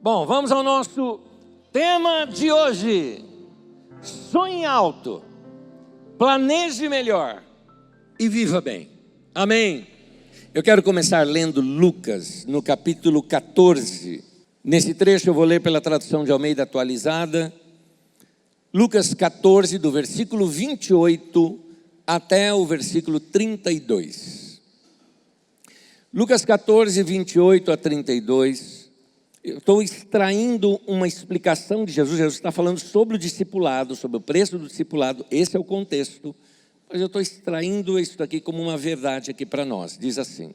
Bom, vamos ao nosso tema de hoje. Sonhe alto, planeje melhor e viva bem. Amém. Eu quero começar lendo Lucas, no capítulo 14. Nesse trecho eu vou ler pela tradução de Almeida atualizada. Lucas 14, do versículo 28 até o versículo 32. Lucas 14, 28 a 32. Eu estou extraindo uma explicação de Jesus. Jesus está falando sobre o discipulado, sobre o preço do discipulado. Esse é o contexto. Mas eu estou extraindo isso daqui como uma verdade aqui para nós. Diz assim: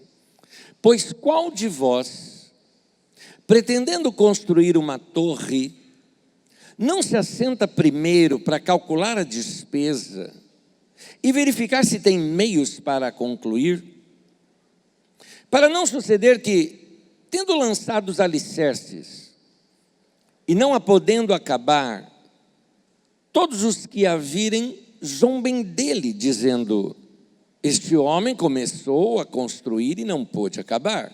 pois qual de vós, pretendendo construir uma torre, não se assenta primeiro para calcular a despesa e verificar se tem meios para concluir? Para não suceder que, tendo lançado os alicerces e não a podendo acabar, todos os que a virem zombem dele, dizendo: este homem começou a construir e não pôde acabar.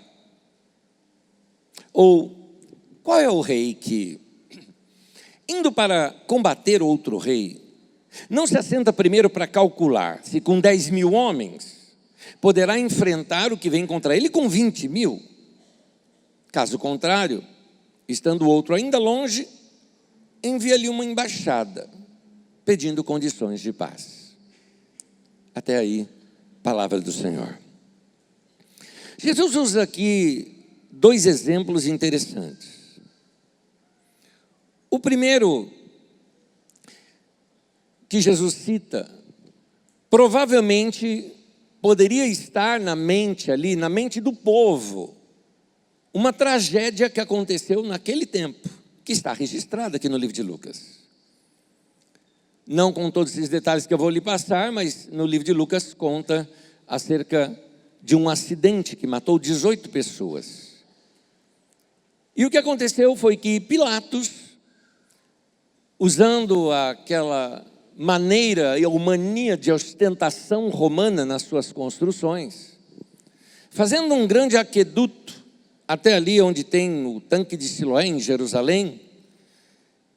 Ou, qual é o rei que, indo para combater outro rei, não se assenta primeiro para calcular se com 10.000 homens poderá enfrentar o que vem contra ele com 20.000? Caso contrário, estando o outro ainda longe, envia-lhe uma embaixada, pedindo condições de paz. Até aí, palavra do Senhor. Jesus usa aqui dois exemplos interessantes. O primeiro que Jesus cita, provavelmente poderia estar na mente ali, na mente do povo, uma tragédia que aconteceu naquele tempo, que está registrada aqui no livro de Lucas. Não com todos esses detalhes que eu vou lhe passar, mas no livro de Lucas conta acerca de um acidente que matou 18 pessoas. E o que aconteceu foi que Pilatos, usando aquela maneira ou mania de ostentação romana nas suas construções, fazendo um grande aqueduto, até ali onde tem o tanque de Siloé, em Jerusalém,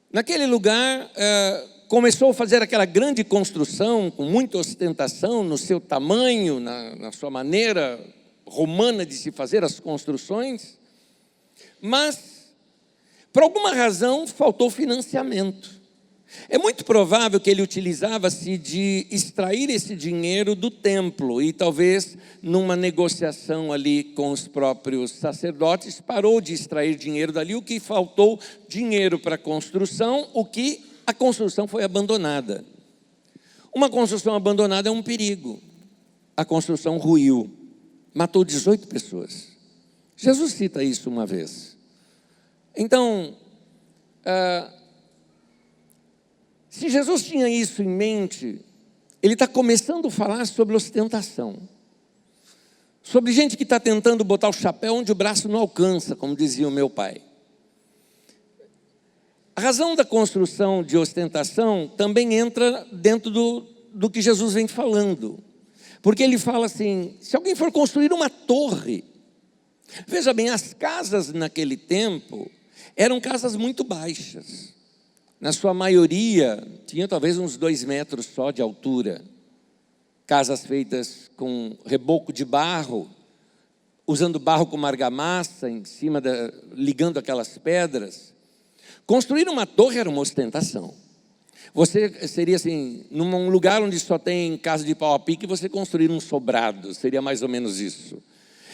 naquele lugar começou a fazer aquela grande construção, com muita ostentação no seu tamanho, na sua maneira romana de se fazer as construções, mas, por alguma razão, faltou financiamento. É muito provável que ele utilizava-se de extrair esse dinheiro do templo e talvez numa negociação ali com os próprios sacerdotes, parou de extrair dinheiro dali, o que faltou dinheiro para a construção, a construção foi abandonada. Uma construção abandonada é um perigo. A construção ruiu, matou 18 pessoas. Jesus cita isso uma vez. Então, se Jesus tinha isso em mente, ele está começando a falar sobre ostentação. Sobre gente que está tentando botar o chapéu onde o braço não alcança, como dizia o meu pai. A razão da construção de ostentação também entra dentro do que Jesus vem falando. Porque ele fala assim, se alguém for construir uma torre, veja bem, as casas naquele tempo eram casas muito baixas. Na sua maioria, tinha talvez uns 2 metros só de altura. Casas feitas com reboco de barro, usando barro como argamassa em cima, ligando aquelas pedras. Construir uma torre era uma ostentação. Você seria assim, num lugar onde só tem casa de pau a pique, você construir um sobrado, seria mais ou menos isso.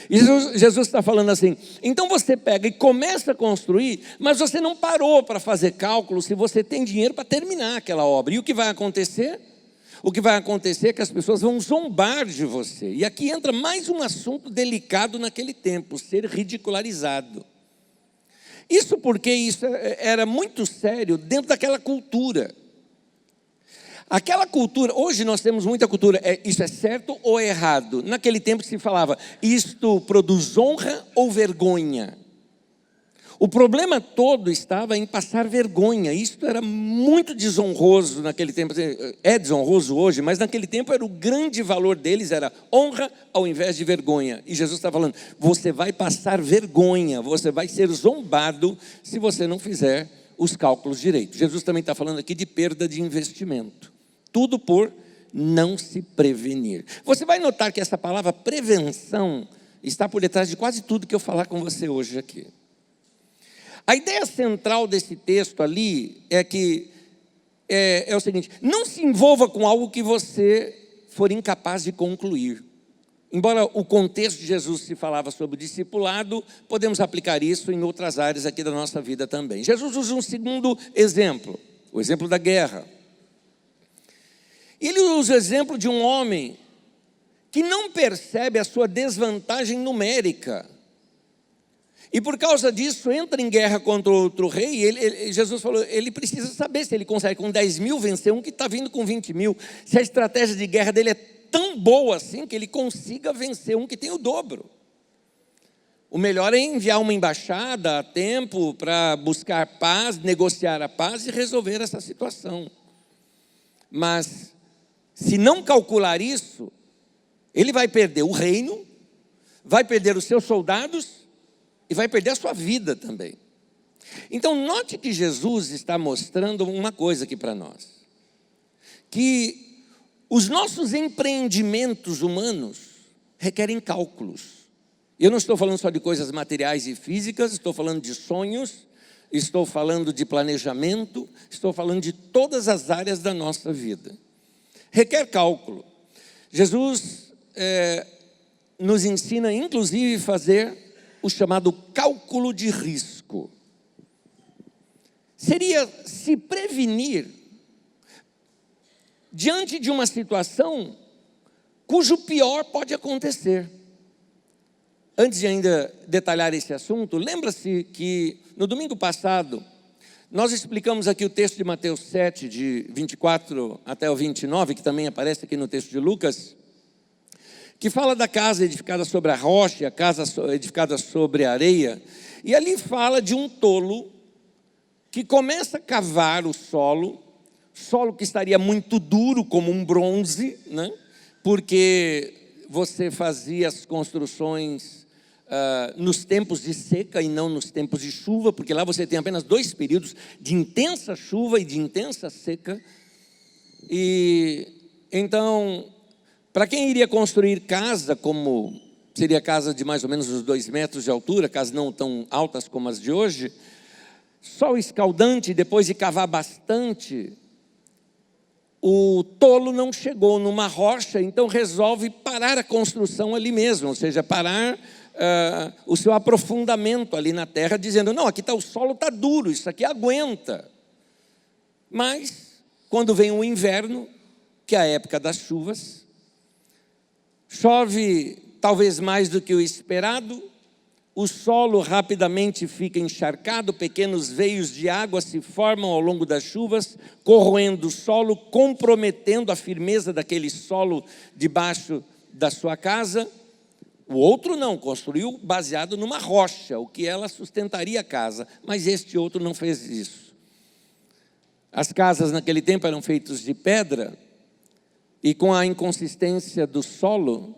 E Jesus está falando assim, então você pega e começa a construir, mas você não parou para fazer cálculo se você tem dinheiro para terminar aquela obra. E o que vai acontecer? O que vai acontecer é que as pessoas vão zombar de você. E aqui entra mais um assunto delicado naquele tempo, ser ridicularizado. Isso porque isso era muito sério dentro daquela cultura. Aquela cultura, hoje nós temos muita cultura, isso é certo ou é errado? Naquele tempo se falava, isto produz honra ou vergonha? O problema todo estava em passar vergonha. Isto era muito desonroso naquele tempo. É desonroso hoje, mas naquele tempo era o grande valor deles, era honra ao invés de vergonha. E Jesus está falando, você vai passar vergonha, você vai ser zombado se você não fizer os cálculos direitos. Jesus também está falando aqui de perda de investimento. Tudo por não se prevenir. Você vai notar que essa palavra prevenção está por detrás de quase tudo que eu falar com você hoje aqui. A ideia central desse texto ali é que é o seguinte: não se envolva com algo que você for incapaz de concluir. Embora o contexto de Jesus se falava sobre discipulado, podemos aplicar isso em outras áreas aqui da nossa vida também. Jesus usa um segundo exemplo, o exemplo da guerra. Ele usa o exemplo de um homem que não percebe a sua desvantagem numérica. E por causa disso, entra em guerra contra outro rei. Jesus falou, ele precisa saber se ele consegue com 10 mil vencer um que está vindo com 20 mil. Se a estratégia de guerra dele é tão boa assim, que ele consiga vencer um que tem o dobro. O melhor é enviar uma embaixada a tempo para buscar paz, negociar a paz e resolver essa situação. Mas, se não calcular isso, ele vai perder o reino, vai perder os seus soldados, e vai perder a sua vida também. Então, note que Jesus está mostrando uma coisa aqui para nós. Que os nossos empreendimentos humanos requerem cálculos. Eu não estou falando só de coisas materiais e físicas, estou falando de sonhos, estou falando de planejamento, estou falando de todas as áreas da nossa vida. Requer cálculo. Jesus nos ensina, inclusive, a fazer o chamado cálculo de risco. Seria se prevenir diante de uma situação cujo pior pode acontecer. Antes de ainda detalhar esse assunto, lembra-se que no domingo passado nós explicamos aqui o texto de Mateus 7, de 24 até o 29, que também aparece aqui no texto de Lucas, que fala da casa edificada sobre a rocha, a casa edificada sobre a areia, e ali fala de um tolo que começa a cavar o solo que estaria muito duro como um bronze, né? Porque você fazia as construções nos tempos de seca e não nos tempos de chuva, porque lá você tem apenas 2 períodos de intensa chuva e de intensa seca. E então, para quem iria construir casa, como seria casa de mais ou menos uns 2 metros de altura, casas não tão altas como as de hoje, sol escaldante, depois de cavar bastante, o tolo não chegou numa rocha, então resolve parar a construção ali mesmo, ou seja, parar o seu aprofundamento ali na terra, dizendo, não, aqui o solo está duro, isso aqui aguenta. Mas, quando vem o inverno, que é a época das chuvas, chove talvez mais do que o esperado, o solo rapidamente fica encharcado, pequenos veios de água se formam ao longo das chuvas, corroendo o solo, comprometendo a firmeza daquele solo debaixo da sua casa. O outro não, construiu baseado numa rocha, o que ela sustentaria a casa, mas este outro não fez isso. As casas naquele tempo eram feitas de pedra, e com a inconsistência do solo,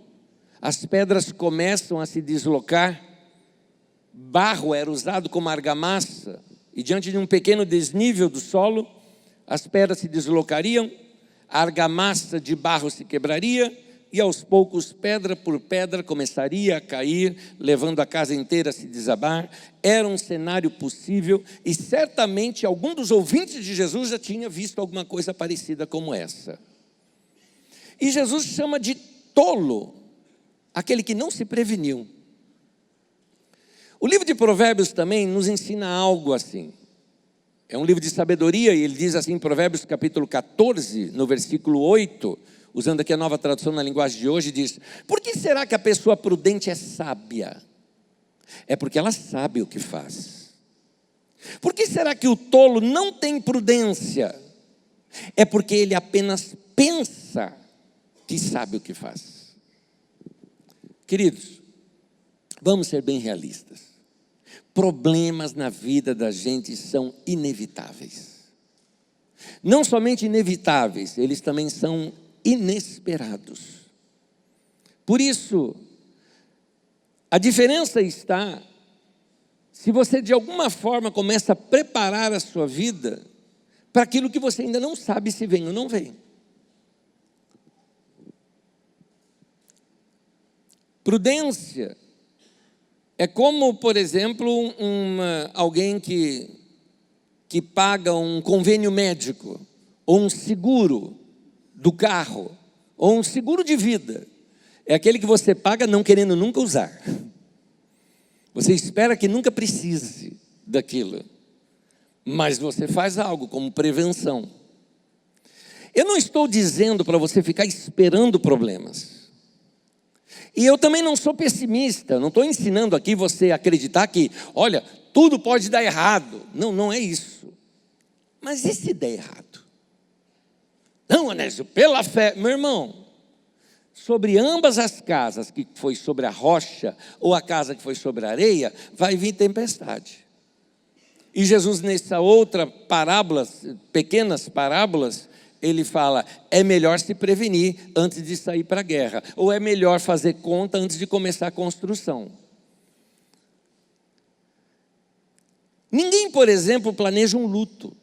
as pedras começam a se deslocar. Barro era usado como argamassa, e diante de um pequeno desnível do solo, as pedras se deslocariam, a argamassa de barro se quebraria, e aos poucos, pedra por pedra, começaria a cair, levando a casa inteira a se desabar. Era um cenário possível, e certamente algum dos ouvintes de Jesus já tinha visto alguma coisa parecida como essa. E Jesus chama de tolo aquele que não se preveniu. O livro de Provérbios também nos ensina algo assim. É um livro de sabedoria, e ele diz assim em Provérbios capítulo 14, no versículo 8, usando aqui a nova tradução na linguagem de hoje, diz: por que será que a pessoa prudente é sábia? É porque ela sabe o que faz. Por que será que o tolo não tem prudência? É porque ele apenas pensa que sabe o que faz. Queridos, vamos ser bem realistas. Problemas na vida da gente são inevitáveis. Não somente inevitáveis, eles também são inesperados. Por isso, a diferença está se você de alguma forma começa a preparar a sua vida para aquilo que você ainda não sabe se vem ou não vem. Prudência é como, por exemplo, alguém que paga um convênio médico, ou um seguro do carro, ou um seguro de vida. É aquele que você paga não querendo nunca usar. Você espera que nunca precise daquilo, mas você faz algo como prevenção. Eu não estou dizendo para você ficar esperando problemas. E eu também não sou pessimista, não estou ensinando aqui você a acreditar que, olha, tudo pode dar errado. Não, não é isso. Mas e se der errado? Não, Anésio, pela fé, meu irmão, sobre ambas as casas, que foi sobre a rocha, ou a casa que foi sobre a areia, vai vir tempestade. E Jesus, nessa outra parábola, pequenas parábolas, ele fala, é melhor se prevenir antes de sair para a guerra, ou é melhor fazer conta antes de começar a construção. Ninguém, por exemplo, planeja um luto.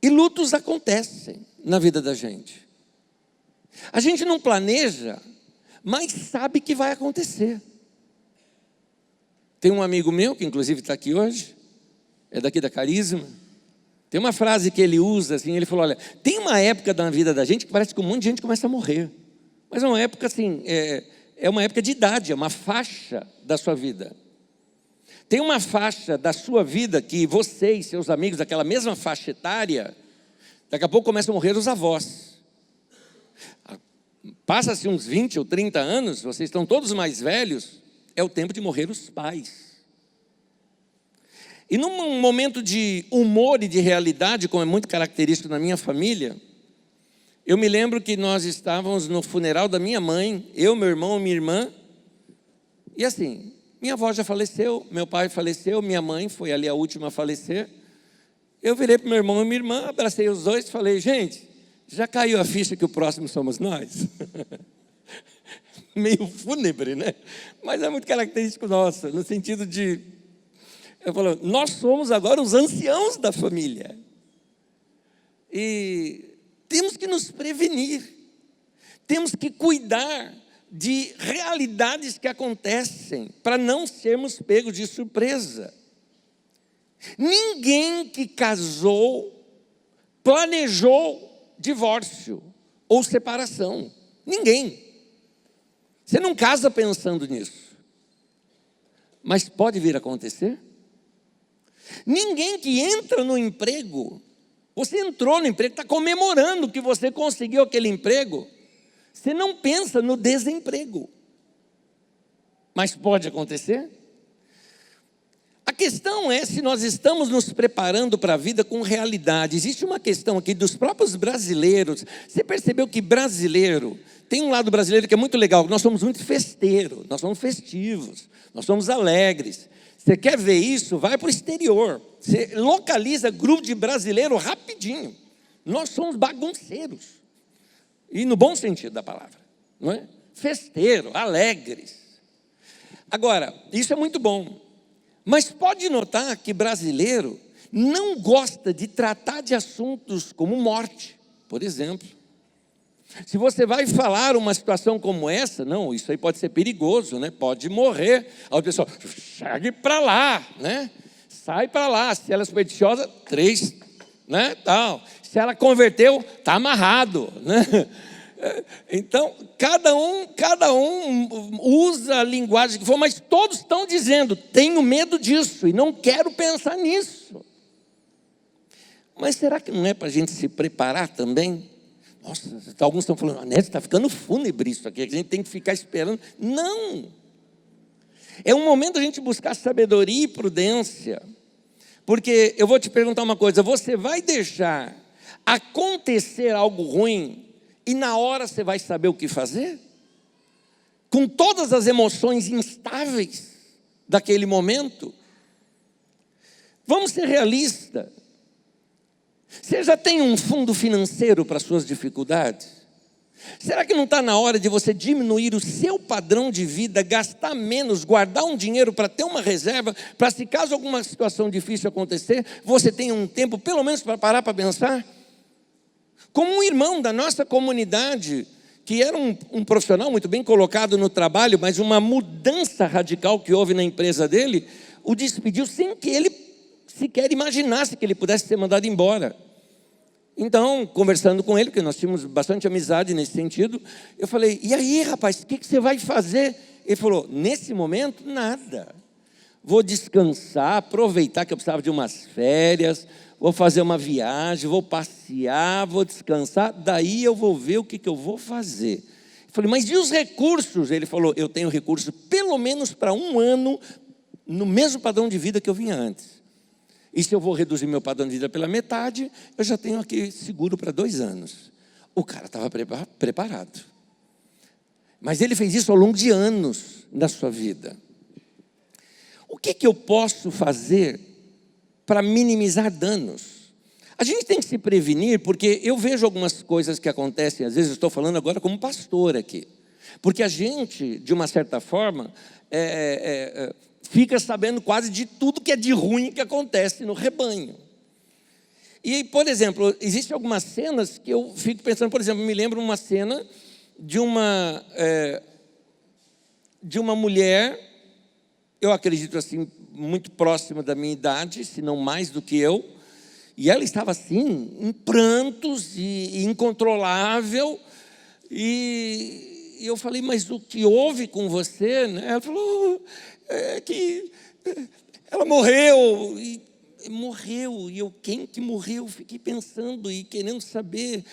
E lutos acontecem na vida da gente. A gente não planeja, mas sabe que vai acontecer. Tem um amigo meu, que inclusive está aqui hoje, é daqui da Carisma. Tem uma frase que ele usa, assim, ele falou, olha, tem uma época da vida da gente que parece que um monte de gente começa a morrer. Mas é uma época assim, é uma época de idade, é uma faixa da sua vida. Tem uma faixa da sua vida que você e seus amigos, daquela mesma faixa etária, daqui a pouco começam a morrer os avós. Passa-se uns 20 ou 30 anos, vocês estão todos mais velhos, é o tempo de morrer os pais. E num momento de humor e de realidade, como é muito característico na minha família, eu me lembro que nós estávamos no funeral da minha mãe, eu, meu irmão, minha irmã, e assim, minha avó já faleceu, meu pai faleceu, minha mãe foi ali a última a falecer. Eu virei para meu irmão e minha irmã, abracei os dois e falei, gente, já caiu a ficha que o próximo somos nós? Meio fúnebre, né? Mas é muito característico nosso, no sentido de... Eu falo, nós somos agora os anciãos da família. E temos que nos prevenir. Temos que cuidar de realidades que acontecem, para não sermos pegos de surpresa. Ninguém que casou planejou divórcio ou separação. Ninguém. Você não casa pensando nisso. Mas pode vir a acontecer? Ninguém que entra no emprego, você entrou no emprego, está comemorando que você conseguiu aquele emprego, você não pensa no desemprego. Mas pode acontecer? A questão é se nós estamos nos preparando para a vida com realidade. Existe uma questão aqui dos próprios brasileiros. Você percebeu que brasileiro, tem um lado brasileiro que é muito legal, nós somos muito festeiros, nós somos festivos, nós somos alegres. Você quer ver isso? Vai para o exterior. Você localiza grupo de brasileiro rapidinho. Nós somos bagunceiros. E no bom sentido da palavra. Não é? Festeiro, alegres. Agora, isso é muito bom. Mas pode notar que brasileiro não gosta de tratar de assuntos como morte, por exemplo. Se você vai falar uma situação como essa, não, isso aí pode ser perigoso, né? Pode morrer. Aí o pessoal, segue para lá, né? Sai para lá. Se ela é supersticiosa, 3, né? Tal. Se ela converteu, está amarrado, né? Então, cada um usa a linguagem que for, mas todos estão dizendo, tenho medo disso e não quero pensar nisso. Mas será que não é para a gente se preparar também? Nossa, alguns estão falando, Anésio, está ficando fúnebre isso aqui, a gente tem que ficar esperando. Não! É um momento a gente buscar sabedoria e prudência. Porque eu vou te perguntar uma coisa, você vai deixar acontecer algo ruim e na hora você vai saber o que fazer? Com todas as emoções instáveis? daquele momento. Vamos ser realistas. Você já tem um fundo financeiro para suas dificuldades? Será que não está na hora de você diminuir o seu padrão de vida, gastar menos, guardar um dinheiro para ter uma reserva, para se caso alguma situação difícil acontecer, você tenha um tempo pelo menos para parar para pensar? Como um irmão da nossa comunidade, que era um profissional muito bem colocado no trabalho, mas uma mudança radical que houve na empresa dele, o despediu sem que ele sequer imaginasse que ele pudesse ser mandado embora. Então, conversando com ele, porque nós tínhamos bastante amizade nesse sentido, eu falei, e aí, rapaz, o que você vai fazer? Ele falou, nesse momento, nada. Vou descansar, aproveitar que eu precisava de umas férias, vou fazer uma viagem, vou passear, vou descansar, daí eu vou ver o que eu vou fazer. Eu falei, mas e os recursos? Ele falou, eu tenho recurso pelo menos para 1 ano, no mesmo padrão de vida que eu vinha antes. E se eu vou reduzir meu padrão de vida pela metade, eu já tenho aqui seguro para 2 anos. O cara estava preparado. Mas ele fez isso ao longo de anos da sua vida. O que eu posso fazer para minimizar danos? A gente tem que se prevenir, porque eu vejo algumas coisas que acontecem, às vezes eu estou falando agora como pastor aqui. Porque a gente, de uma certa forma, fica sabendo quase de tudo que é de ruim que acontece no rebanho. E, por exemplo, existem algumas cenas que eu fico pensando, por exemplo, me lembro uma cena de uma mulher, eu acredito assim, muito próxima da minha idade, se não mais do que eu, e ela estava assim, em prantos e incontrolável, e eu falei, mas o que houve com você? Ela falou, que ela morreu, e eu, quem que morreu? Fiquei pensando e querendo saber,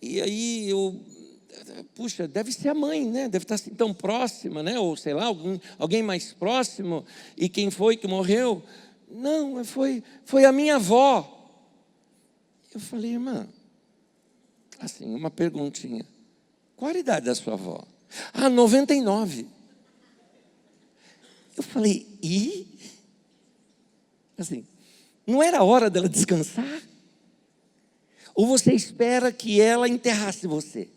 e aí puxa, deve ser a mãe, né? Deve estar assim tão próxima, né? Ou sei lá, alguém mais próximo, e quem foi que morreu? Não, foi a minha avó. Eu falei, irmã, assim, uma perguntinha, qual a idade da sua avó? 99. Eu falei, e? Assim, não era hora dela descansar? Ou você espera que ela enterrasse você?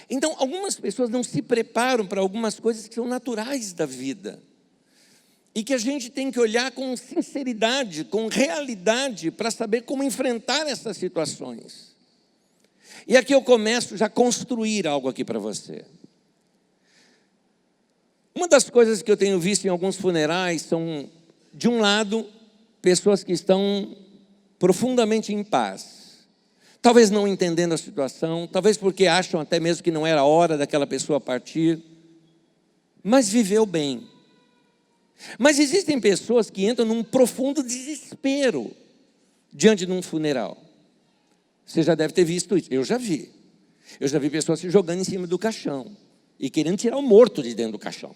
Então, algumas pessoas não se preparam para algumas coisas que são naturais da vida. E que a gente tem que olhar com sinceridade, com realidade, para saber como enfrentar essas situações. E aqui eu começo já a construir algo aqui para você. Uma das coisas que eu tenho visto em alguns funerais são, de um lado, pessoas que estão profundamente em paz. Talvez não entendendo a situação, talvez porque acham até mesmo que não era a hora daquela pessoa partir, mas viveu bem. Mas existem pessoas que entram num profundo desespero diante de um funeral. Você já deve ter visto isso, eu já vi. Eu já vi pessoas se jogando em cima do caixão e querendo tirar o morto de dentro do caixão.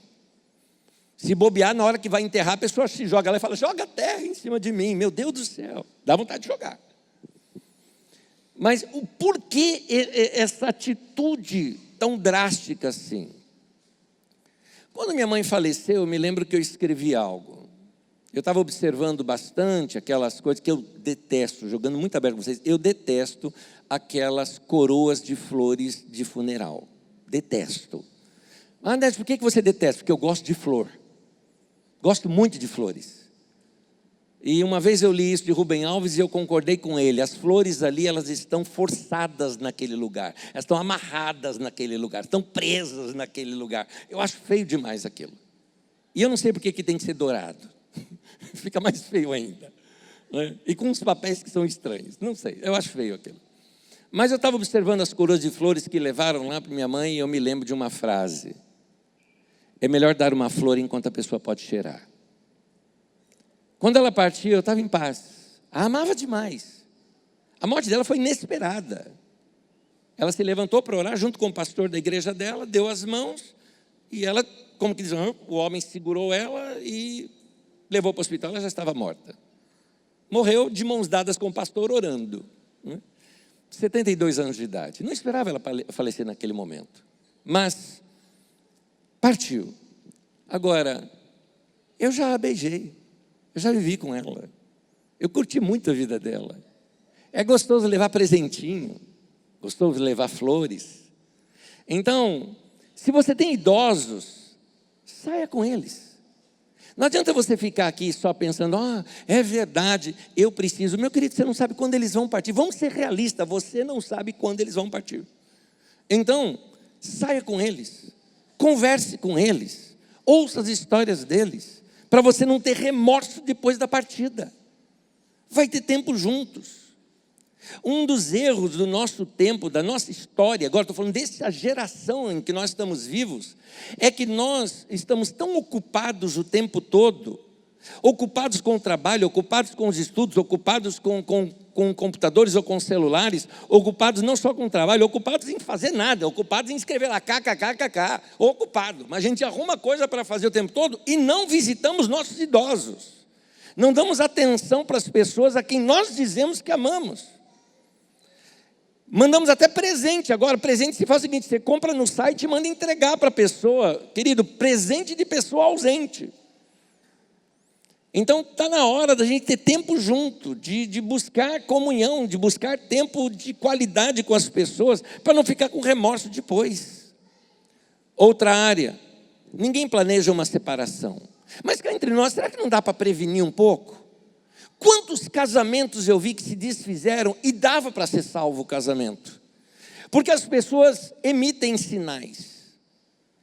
Se bobear, na hora que vai enterrar, a pessoa se joga lá e fala, joga terra em cima de mim, meu Deus do céu, dá vontade de jogar. Mas o porquê essa atitude tão drástica assim? Quando minha mãe faleceu, eu me lembro que eu escrevi algo. Eu estava observando bastante aquelas coisas que eu detesto, jogando muito aberto com vocês, eu detesto aquelas coroas de flores de funeral. Detesto. Ah, André, por que você detesta? Porque eu gosto de flor. Gosto muito de flores. E uma vez eu li isso de Rubem Alves e eu concordei com ele. As flores ali, elas estão forçadas naquele lugar. Elas estão amarradas naquele lugar. Estão presas naquele lugar. Eu acho feio demais aquilo. E eu não sei por que tem que ser dourado. Fica mais feio ainda. Né? E com uns papéis que são estranhos. Não sei, eu acho feio aquilo. Mas eu estava observando as coroas de flores que levaram lá para minha mãe e eu me lembro de uma frase. É melhor dar uma flor enquanto a pessoa pode cheirar. Quando ela partiu, eu estava em paz. A amava demais. A morte dela foi inesperada. Ela se levantou para orar junto com o pastor da igreja dela, deu as mãos, e ela, como que diz, o homem segurou ela e levou para o hospital, ela já estava morta. Morreu de mãos dadas com o pastor orando. 72 anos de idade. Não esperava ela falecer naquele momento. Mas partiu. Agora, Eu já a beijei, eu já vivi com ela, eu curti muito a vida dela. É gostoso levar presentinho, gostoso levar flores. Então, se você tem idosos, saia com eles. Não adianta você ficar aqui só pensando, é verdade, eu preciso. Meu querido, você não sabe quando eles vão partir. Vamos ser realistas, você não sabe quando eles vão partir. Então, saia com eles, converse com eles, ouça as histórias deles, para você não ter remorso depois da partida. Vai ter tempo juntos. Um dos erros do nosso tempo, da nossa história, agora estou falando dessa geração em que nós estamos vivos, é que nós estamos tão ocupados o tempo todo, ocupados com o trabalho, ocupados com os estudos, ocupados com computadores ou com celulares, ocupados não só com o trabalho, ocupados em fazer nada, ocupados em escrever lá kkkk, ocupado. Mas a gente arruma coisa para fazer o tempo todo e não visitamos nossos idosos. Não damos atenção para as pessoas a quem nós dizemos que amamos. Mandamos até presente agora. Presente se faz o seguinte: você compra no site e manda entregar para a pessoa. Querido, presente de pessoa ausente. Então está na hora da gente ter tempo junto, de buscar comunhão, de buscar tempo de qualidade com as pessoas, para não ficar com remorso depois. Outra área, ninguém planeja uma separação. Mas cá entre nós, será que não dá para prevenir um pouco? Quantos casamentos eu vi que se desfizeram e dava para ser salvo o casamento? Porque as pessoas emitem sinais.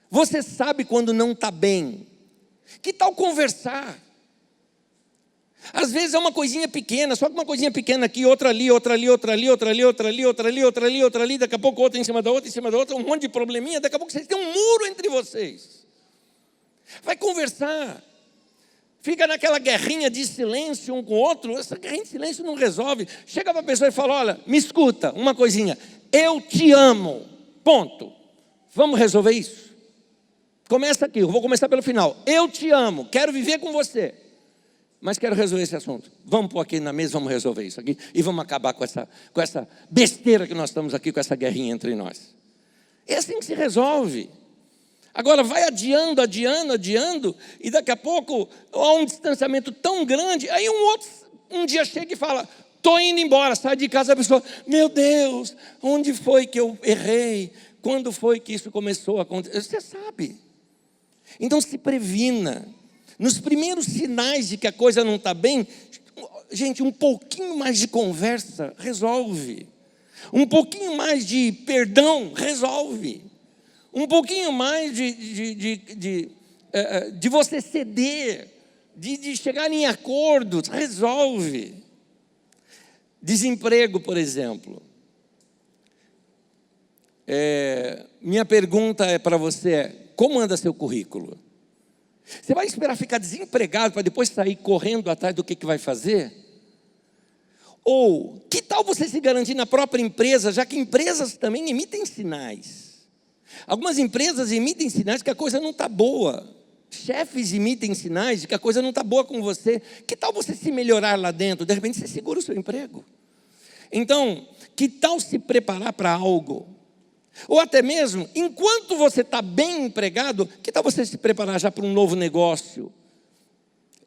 Você sabe quando não está bem. Que tal conversar? Às vezes é uma coisinha pequena, só que uma coisinha pequena aqui, outra ali, outra ali, outra ali, outra ali, outra ali, outra ali, outra ali, outra ali, daqui a pouco outra em cima da outra, em cima da outra, um monte de probleminha, daqui a pouco vocês têm um muro entre vocês. Vai conversar. Fica naquela guerrinha de silêncio um com o outro. Essa guerrinha de silêncio não resolve. Chega para a pessoa e fala: olha, me escuta, uma coisinha. Eu te amo, ponto. Vamos resolver isso? Começa aqui, eu vou começar pelo final. Eu te amo, quero viver com você, mas quero resolver esse assunto. Vamos pôr aqui na mesa, vamos resolver isso aqui. E vamos acabar com essa besteira que nós estamos aqui, com essa guerrinha entre nós. É assim que se resolve. Agora vai adiando, e daqui a pouco há um distanciamento tão grande, aí um dia chega e fala: estou indo embora, sai de casa, a pessoa: meu Deus, onde foi que eu errei? Quando foi que isso começou a acontecer? Você sabe. Então se previna. Nos primeiros sinais de que a coisa não está bem, gente, um pouquinho mais de conversa resolve. Um pouquinho mais de perdão resolve. Um pouquinho mais de você ceder, de chegar em acordos, resolve. Desemprego, por exemplo. Minha pergunta para você é: como anda seu currículo? Você vai esperar ficar desempregado para depois sair correndo atrás do que vai fazer? Ou que tal você se garantir na própria empresa, já que empresas também emitem sinais? Algumas empresas emitem sinais de que a coisa não está boa. Chefes emitem sinais de que a coisa não está boa com você. Que tal você se melhorar lá dentro? De repente você segura o seu emprego. Então, que tal se preparar para algo? Ou até mesmo, enquanto você está bem empregado, que tal você se preparar já para um novo negócio?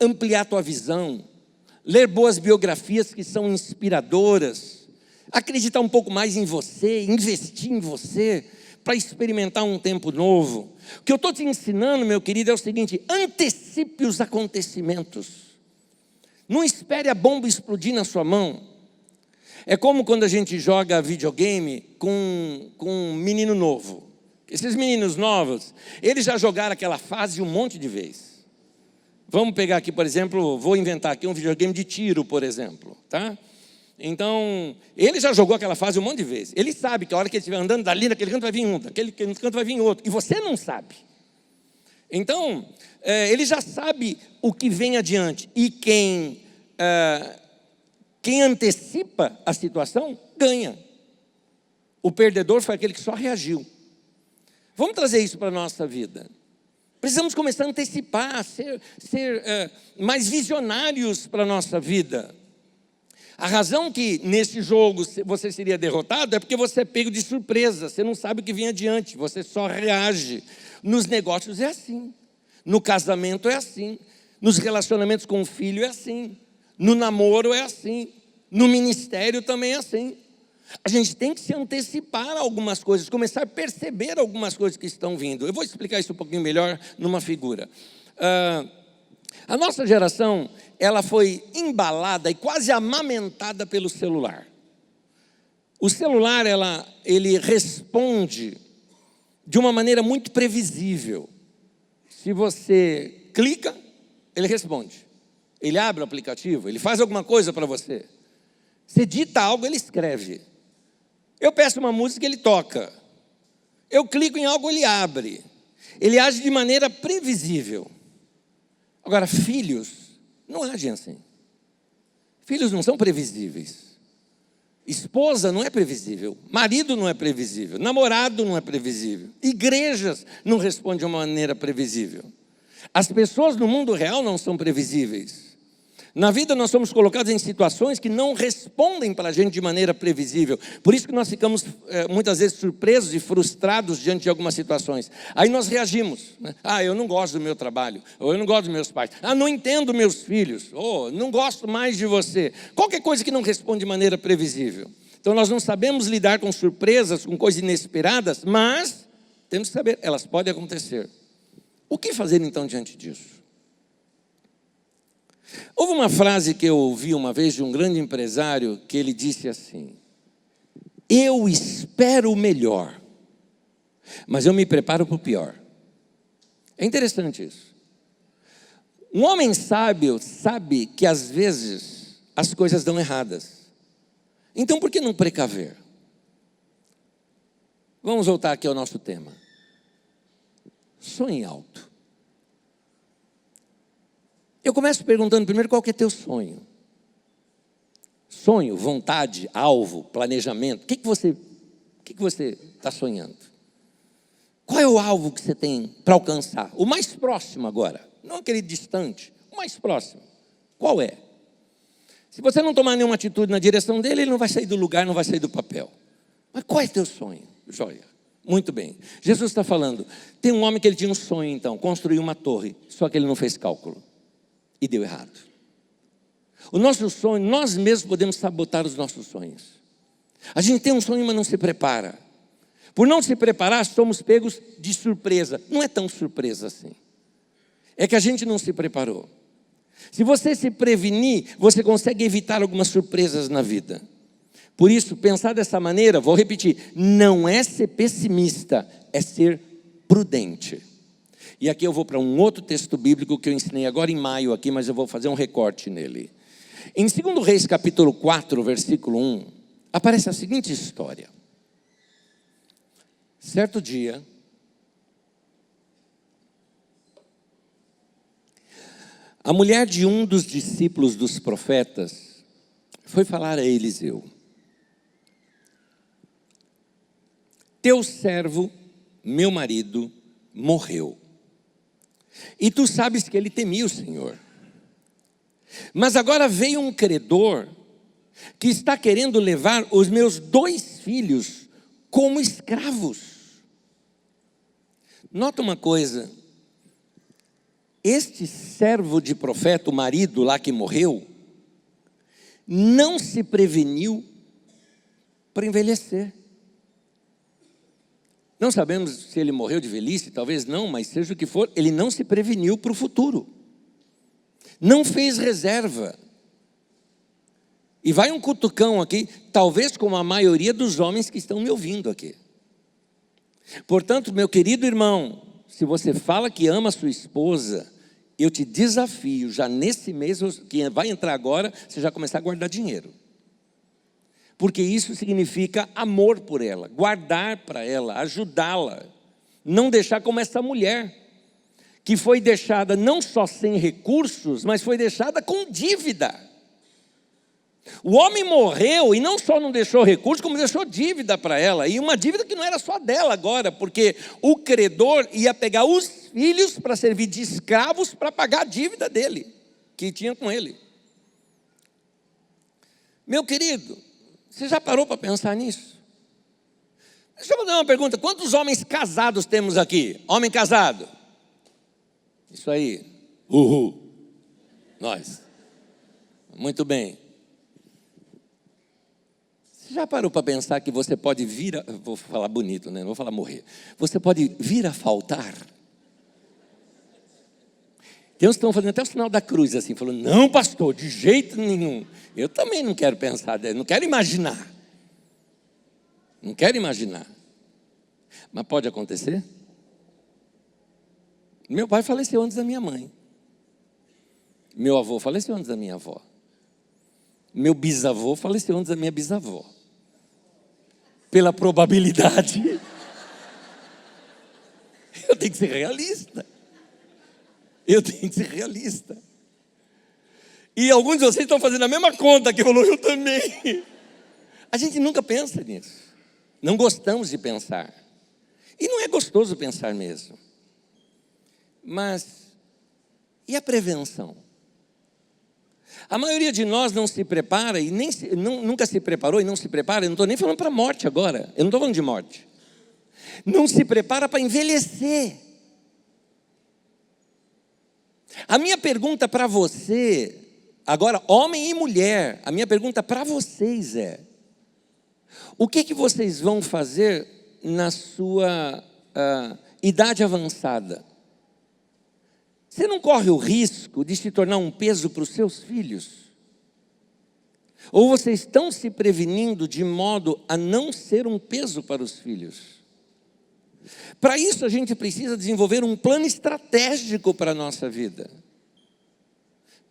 Ampliar a tua visão, ler boas biografias que são inspiradoras, acreditar um pouco mais em você, investir em você, para experimentar um tempo novo. O que eu estou te ensinando, meu querido, é o seguinte: antecipe os acontecimentos. Não espere a bomba explodir na sua mão. É como quando a gente joga videogame com um menino novo. Esses meninos novos, eles já jogaram aquela fase um monte de vezes. Vamos pegar aqui, por exemplo, vou inventar aqui um videogame de tiro, por exemplo, tá? Então, ele já jogou aquela fase um monte de vezes. Ele sabe que a hora que ele estiver andando dali, daquele canto vai vir um, daquele canto vai vir outro. E você não sabe. Então, ele já sabe o que vem adiante. E quem antecipa a situação, ganha. O perdedor foi aquele que só reagiu. Vamos trazer isso para a nossa vida. Precisamos começar a antecipar, ser mais visionários para a nossa vida. A razão que nesse jogo você seria derrotado é porque você é pego de surpresa, você não sabe o que vem adiante, você só reage. Nos negócios é assim, no casamento é assim, Nos relacionamentos com o filho é assim. No namoro é assim. No ministério também é assim. A gente tem que se antecipar a algumas coisas, começar a perceber algumas coisas que estão vindo. Eu vou explicar isso um pouquinho melhor numa figura. A nossa geração, ela foi embalada e quase amamentada pelo celular. O celular, ele responde de uma maneira muito previsível. Se você clica, ele responde. Ele abre o aplicativo, ele faz alguma coisa para você. Você dita algo, ele escreve. Eu peço uma música, ele toca. Eu clico em algo, ele abre. Ele age de maneira previsível. Agora, filhos não agem assim. Filhos não são previsíveis. Esposa não é previsível. Marido não é previsível. Namorado não é previsível. Igrejas não respondem de uma maneira previsível. As pessoas no mundo real não são previsíveis. Na vida nós somos colocados em situações que não respondem para a gente de maneira previsível. Por isso que nós ficamos muitas vezes surpresos e frustrados diante de algumas situações. Aí nós reagimos, né? Eu não gosto do meu trabalho. Ou eu não gosto dos meus pais. Não entendo meus filhos. Ou não gosto mais de você. Qualquer coisa que não responde de maneira previsível. Então nós não sabemos lidar com surpresas, com coisas inesperadas, mas temos que saber, elas podem acontecer. O que fazer então diante disso? Houve uma frase que eu ouvi uma vez de um grande empresário que ele disse assim: eu espero o melhor, mas eu me preparo para o pior. É interessante isso. Um homem sábio sabe que às vezes as coisas dão erradas. Então por que não precaver? Vamos voltar aqui ao nosso tema. Sonhe alto. Eu começo perguntando primeiro qual que é teu sonho. Sonho, vontade, alvo, planejamento. O que você está sonhando? Qual é o alvo que você tem para alcançar? O mais próximo agora, não aquele distante, o mais próximo. Qual é? Se você não tomar nenhuma atitude na direção dele, ele não vai sair do lugar, não vai sair do papel. Mas qual é teu sonho? Joia. Muito bem. Jesus está falando, tem um homem que ele tinha um sonho então, construir uma torre, só que ele não fez cálculo. E deu errado. O nosso sonho, nós mesmos podemos sabotar os nossos sonhos. A gente tem um sonho, mas não se prepara. Por não se preparar, somos pegos de surpresa. Não é tão surpresa assim. É que a gente não se preparou. Se você se prevenir, você consegue evitar algumas surpresas na vida. Por isso, pensar dessa maneira, vou repetir, não é ser pessimista, é ser prudente. E aqui eu vou para um outro texto bíblico que eu ensinei agora em maio aqui, mas eu vou fazer um recorte nele. Em 2 Reis capítulo 4, versículo 1, aparece a seguinte história. Certo dia, a mulher de um dos discípulos dos profetas foi falar a Eliseu: teu servo, meu marido, morreu. E tu sabes que ele temia o Senhor. Mas agora veio um credor que está querendo levar os meus 2 filhos como escravos. Nota uma coisa. Este servo de profeta, o marido lá que morreu, não se preveniu para envelhecer. Não sabemos se ele morreu de velhice, talvez não, mas seja o que for, ele não se preveniu para o futuro. Não fez reserva. E vai um cutucão aqui, talvez como a maioria dos homens que estão me ouvindo aqui. Portanto, meu querido irmão, se você fala que ama a sua esposa, eu te desafio, já nesse mês que vai entrar agora, você já começar a guardar dinheiro. Porque isso significa amor por ela, guardar para ela, ajudá-la. Não deixar como essa mulher, que foi deixada não só sem recursos, mas foi deixada com dívida. O homem morreu e não só não deixou recursos, como deixou dívida para ela. E uma dívida que não era só dela agora, porque o credor ia pegar os filhos para servir de escravos para pagar a dívida dele, que tinha com ele. Meu querido, você já parou para pensar nisso? Deixa eu fazer uma pergunta. Quantos homens casados temos aqui? Homem casado? Isso aí. Uhul. Nós. Muito bem. Você já parou para pensar que você pode vir a... Vou falar bonito, né? Não vou falar morrer. Você pode vir a faltar? Tem uns que estão fazendo até o sinal da cruz assim, falando, não pastor, de jeito nenhum. Eu também não quero pensar, não quero imaginar. Não quero imaginar. Mas pode acontecer? Meu pai faleceu antes da minha mãe. Meu avô faleceu antes da minha avó. Meu bisavô faleceu antes da minha bisavó. Pela probabilidade, eu tenho que ser realista. Eu tenho que ser realista. E alguns de vocês estão fazendo a mesma conta que falou, eu também. A gente nunca pensa nisso. Não gostamos de pensar. E não é gostoso pensar mesmo. Mas, e a prevenção? A maioria de nós não se prepara e nunca se preparou e não se prepara. Eu não estou nem falando para a morte agora. Eu não estou falando de morte. Não se prepara para envelhecer. A minha pergunta para você, agora homem e mulher, a minha pergunta para vocês é: o que vocês vão fazer na sua idade avançada? Você não corre o risco de se tornar um peso para os seus filhos? Ou vocês estão se prevenindo de modo a não ser um peso para os filhos? Para isso a gente precisa desenvolver um plano estratégico para a nossa vida.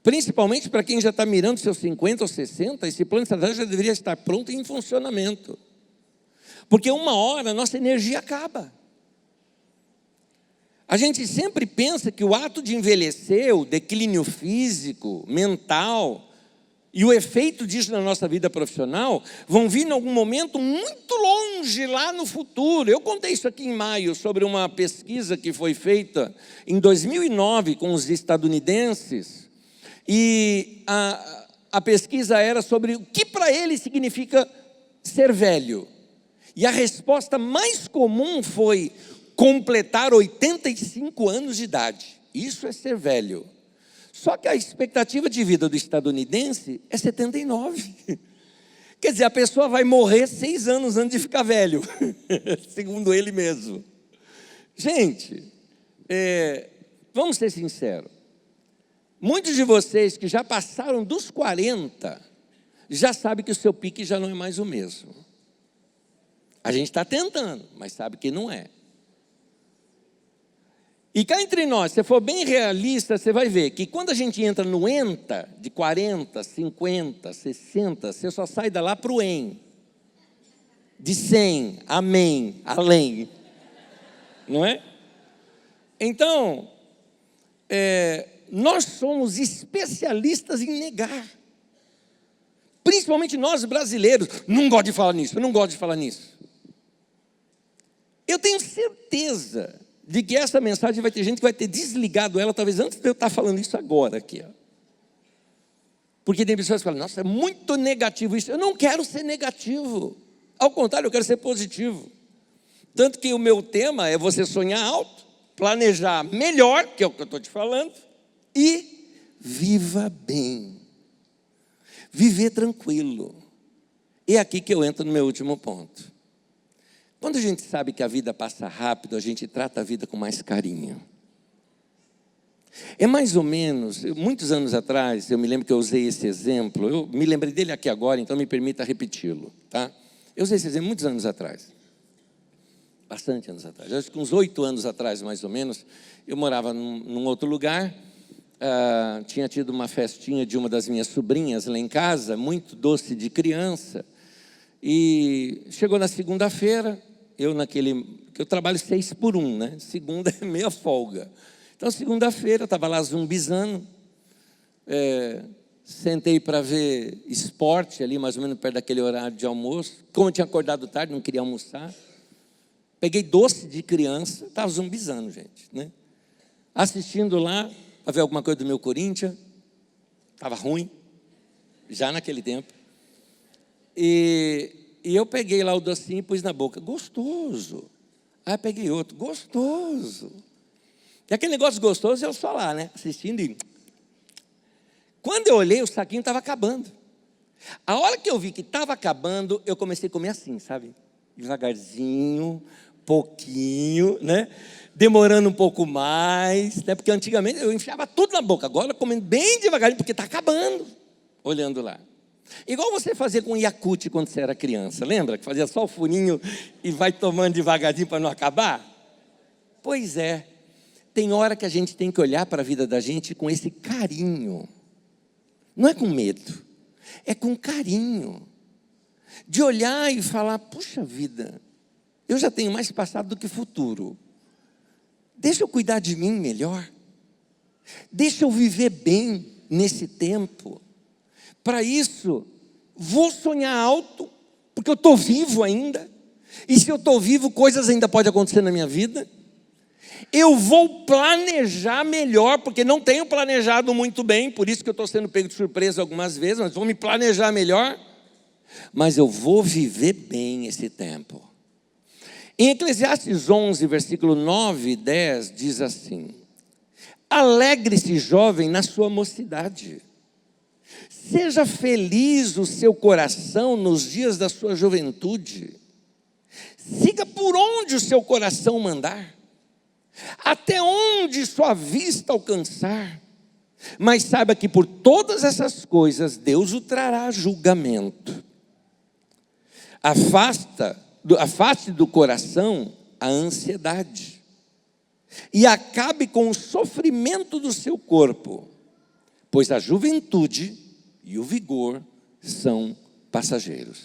Principalmente para quem já está mirando seus 50 ou 60, esse plano estratégico já deveria estar pronto e em funcionamento. Porque uma hora a nossa energia acaba. A gente sempre pensa que o ato de envelhecer, o declínio físico, mental, e o efeito disso na nossa vida profissional vão vir em algum momento muito longe lá no futuro. Eu contei isso aqui em maio sobre uma pesquisa que foi feita em 2009 com os estadunidenses. E a pesquisa era sobre o que para eles significa ser velho. E a resposta mais comum foi completar 85 anos de idade. Isso é ser velho. Só que a expectativa de vida do estadunidense é 79. Quer dizer, a pessoa vai morrer 6 anos antes de ficar velho, segundo ele mesmo. Gente, vamos ser sinceros. Muitos de vocês que já passaram dos 40, já sabem que o seu pique já não é mais o mesmo. A gente está tentando, mas sabe que não é. E cá entre nós, se for bem realista, você vai ver que quando a gente entra no ENTA, de 40, 50, 60, você só sai da lá para o EM. De 100, amém, além. Não é? Então, nós somos especialistas em negar. Principalmente nós brasileiros. Não gosto de falar nisso, eu não gosto de falar nisso. Eu tenho certeza de que essa mensagem vai ter gente que vai ter desligado ela, talvez antes de eu estar falando isso agora aqui. Ó. Porque tem pessoas que falam, nossa, é muito negativo isso. Eu não quero ser negativo. Ao contrário, eu quero ser positivo. Tanto que o meu tema é você sonhar alto, planejar melhor, que é o que eu estou te falando, e viva bem. Viver tranquilo. E é aqui que eu entro no meu último ponto. Quando a gente sabe que a vida passa rápido, a gente trata a vida com mais carinho. É mais ou menos, muitos anos atrás, eu me lembro que eu usei esse exemplo, eu me lembrei dele aqui agora, então me permita repeti-lo, tá? Eu usei esse exemplo muitos anos atrás, bastante anos atrás, acho que uns 8 anos atrás, mais ou menos, eu morava num outro lugar, tinha tido uma festinha de uma das minhas sobrinhas lá em casa, muito doce de criança, e chegou na segunda-feira, que eu trabalho 6 por 1, né? Segunda é meia folga. Então, segunda-feira, eu estava lá zumbizando, sentei para ver esporte ali, mais ou menos perto daquele horário de almoço. Como eu tinha acordado tarde, não queria almoçar. Peguei doce de criança, estava zumbizando, gente, né? Assistindo lá, para ver alguma coisa do meu Corinthians. Estava ruim, já naquele tempo. E eu peguei lá o docinho e pus na boca. Gostoso. Aí eu peguei outro. Gostoso. E aquele negócio gostoso, eu só lá, né? Assistindo e... Quando eu olhei, o saquinho estava acabando. A hora que eu vi que estava acabando, eu comecei a comer assim, sabe? Devagarzinho, pouquinho, né? Demorando um pouco mais, né? Porque antigamente eu enfiava tudo na boca. Agora comendo bem devagarinho, porque está acabando. Olhando lá. Igual você fazia com Yakult quando você era criança. Lembra? Que fazia só o furinho e vai tomando devagarinho para não acabar? Pois é. Tem hora que a gente tem que olhar para a vida da gente com esse carinho. Não é com medo, é com carinho. De olhar e falar, puxa vida, eu já tenho mais passado do que futuro. Deixa eu cuidar de mim melhor. Deixa eu viver bem nesse tempo. Para isso, vou sonhar alto, porque eu estou vivo ainda. E se eu estou vivo, coisas ainda podem acontecer na minha vida. Eu vou planejar melhor, porque não tenho planejado muito bem, por isso que eu estou sendo pego de surpresa algumas vezes, mas vou me planejar melhor. Mas eu vou viver bem esse tempo. Em Eclesiastes 11, versículo 9 e 10, diz assim: alegre-se, jovem, na sua mocidade. Seja feliz o seu coração nos dias da sua juventude. Siga por onde o seu coração mandar. Até onde sua vista alcançar. Mas saiba que por todas essas coisas Deus o trará a julgamento. Afaste do coração a ansiedade e acabe com o sofrimento do seu corpo, pois a juventude e o vigor são passageiros.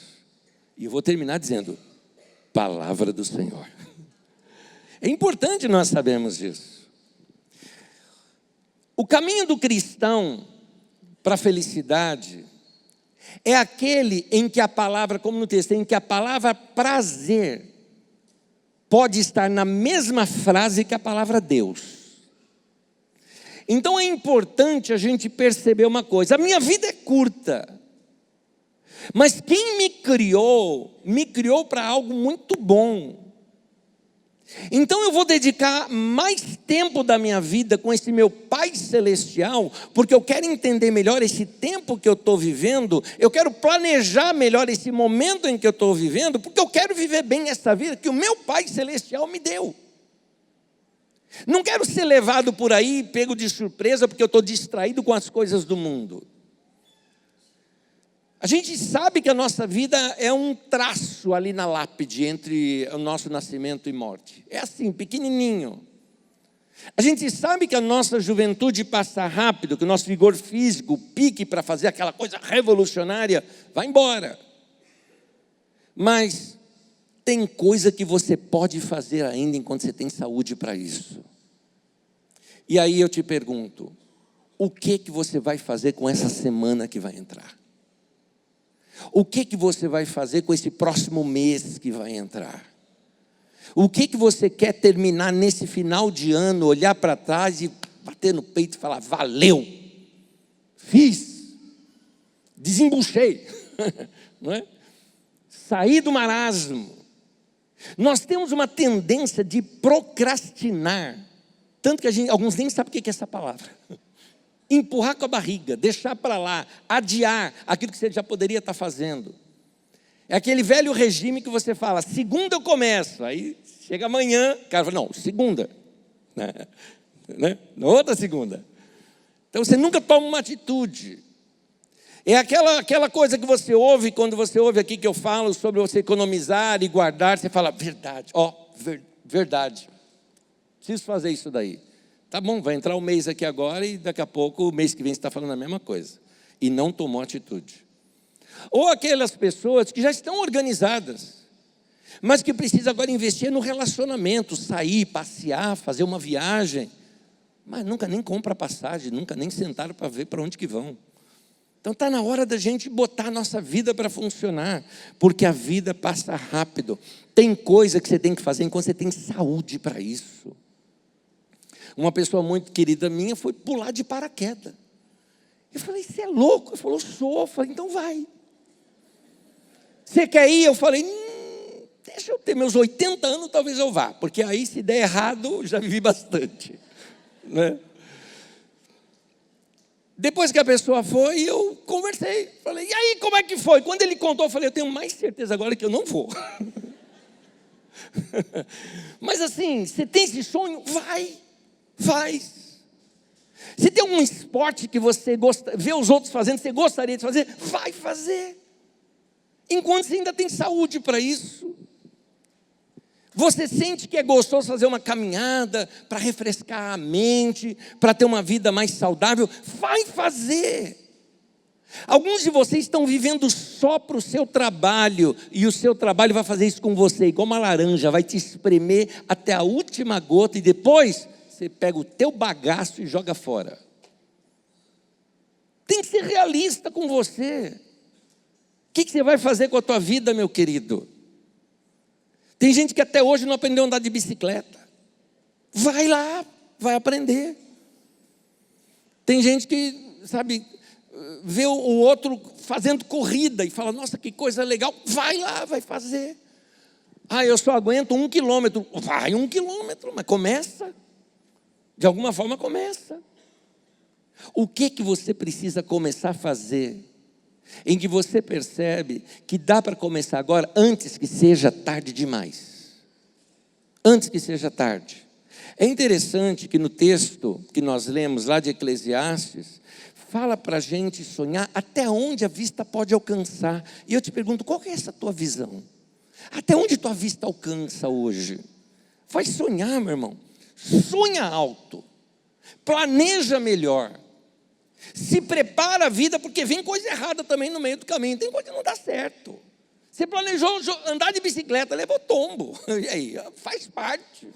E eu vou terminar dizendo, palavra do Senhor. É importante nós sabermos disso. O caminho do cristão para a felicidade é aquele em que a palavra, como no texto, em que a palavra prazer pode estar na mesma frase que a palavra Deus. Então é importante a gente perceber uma coisa: a minha vida é curta, mas quem me criou para algo muito bom. Então eu vou dedicar mais tempo da minha vida com esse meu Pai Celestial, porque eu quero entender melhor esse tempo que eu estou vivendo, eu quero planejar melhor esse momento em que eu estou vivendo, porque eu quero viver bem essa vida que o meu Pai Celestial me deu. Não quero ser levado por aí, pego de surpresa, porque eu estou distraído com as coisas do mundo. A gente sabe que a nossa vida é um traço ali na lápide entre o nosso nascimento e morte. É assim, pequenininho. A gente sabe que a nossa juventude passa rápido, que o nosso vigor físico, o pique para fazer aquela coisa revolucionária, vai embora. Mas tem coisa que você pode fazer ainda enquanto você tem saúde para isso. E aí eu te pergunto, o que você vai fazer com essa semana que vai entrar? O que você vai fazer com esse próximo mês que vai entrar? O que você quer terminar nesse final de ano, olhar para trás e bater no peito e falar, valeu, fiz, desembuchei, não é? Saí do marasmo. Nós temos uma tendência de procrastinar, tanto que alguns nem sabem o que é essa palavra. Empurrar com a barriga, deixar para lá, adiar aquilo que você já poderia estar fazendo. É aquele velho regime que você fala, segunda eu começo, aí chega amanhã, o cara fala, não, segunda, né? Na outra segunda. Então você nunca toma uma atitude. É aquela coisa que você ouve, quando você ouve aqui que eu falo sobre você economizar e guardar, você fala, verdade, verdade, preciso fazer isso daí. Tá bom, vai entrar um mês aqui agora e daqui a pouco, o mês que vem, você está falando a mesma coisa. E não tomou atitude. Ou aquelas pessoas que já estão organizadas, mas que precisam agora investir no relacionamento, sair, passear, fazer uma viagem, mas nunca nem compra passagem, nunca nem sentaram para ver para onde que vão. Então está na hora da gente botar a nossa vida para funcionar, porque a vida passa rápido. Tem coisa que você tem que fazer enquanto você tem saúde para isso. Uma pessoa muito querida minha foi pular de paraquedas. Eu falei, você é louco? Ele falou, sou. Eu falei, então vai. Você quer ir? Eu falei, deixa eu ter meus 80 anos, talvez eu vá. Porque aí, se der errado, já vivi bastante. Né? Depois que a pessoa foi, eu conversei. Falei, e aí, como é que foi? Quando ele contou, eu falei, eu tenho mais certeza agora que eu não vou. Mas assim, você tem esse sonho? Vai, faz. Se tem um esporte que você vê os outros fazendo, você gostaria de fazer, vai fazer. Enquanto você ainda tem saúde para isso. Você sente que é gostoso fazer uma caminhada para refrescar a mente, para ter uma vida mais saudável, vai fazer. Alguns de vocês estão vivendo só para o seu trabalho, e o seu trabalho vai fazer isso com você, igual uma laranja, vai te espremer até a última gota, e depois você pega o teu bagaço e joga fora. Tem que ser realista com você. O que você vai fazer com a tua vida, meu querido? Tem gente que até hoje não aprendeu a andar de bicicleta. Vai lá, vai aprender. Tem gente que, sabe, vê o outro fazendo corrida e fala, nossa, que coisa legal. Vai lá, vai fazer. Ah, eu só aguento 1 quilômetro. Vai 1 quilômetro, mas começa. De alguma forma começa. O que você precisa começar a fazer? Em que você percebe que dá para começar agora, antes que seja tarde demais. Antes que seja tarde. É interessante que no texto que nós lemos lá de Eclesiastes, fala para a gente sonhar até onde a vista pode alcançar. E eu te pergunto, qual que é essa tua visão? Até onde tua vista alcança hoje? Vai sonhar, meu irmão. Sonha alto. Planeja melhor. Se prepara a vida, porque vem coisa errada também no meio do caminho. Tem coisa que não dá certo. Você planejou andar de bicicleta, levou tombo. E aí, faz parte.